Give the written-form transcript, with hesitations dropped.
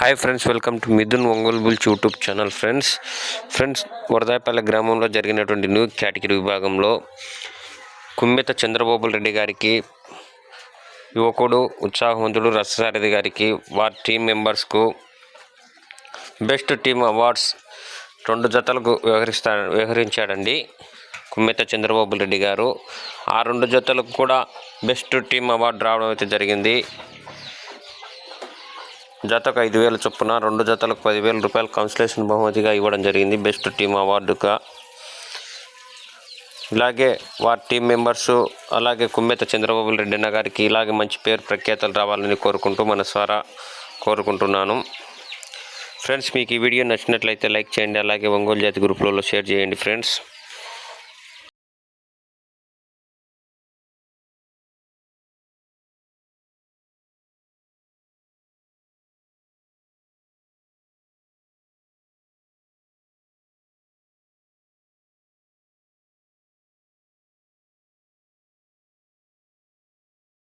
Hi friends, welcome to Mithun Ongole bulls YouTube channel. Friends Varadayapalli గ్రామంలో జరిగినటువంటి new category విభాగంలో కుమ్మెత చంద్రబాబు రెడ్డి గారికి, యువకుడు ఉత్సాహవంతుడు రససారథి గారికి, వారి టీం మెంబర్స్కు బెస్ట్ టీమ్ అవార్డ్స్ 2 జతలకు వ్యవహరించాడండి కుమ్మెత చంద్రబాబు రెడ్డి గారు. ఆ 2 జతలకు కూడా బెస్ట్ టీమ్ అవార్డు రావడం అయితే జరిగింది. జతకు 5,000 చొప్పున 2 జతలకు 10,000 రూపాయలు కన్సలేషన్ బహుమతిగా ఇవ్వడం జరిగింది బెస్ట్ టీమ్ అవార్డుగా. ఇలాగే వారి టీం మెంబర్సు, అలాగే కుమ్మెత చంద్రబాబు రెడ్డి అన్న గారికి ఇలాగే మంచి పేరు ప్రఖ్యాతలు రావాలని కోరుకుంటూ మనసారా కోరుకుంటున్నాను. ఫ్రెండ్స్, మీకు ఈ వీడియో నచ్చినట్లయితే లైక్ చేయండి, అలాగే ఒంగోలు జాతి గ్రూపులలో షేర్ చేయండి ఫ్రెండ్స్.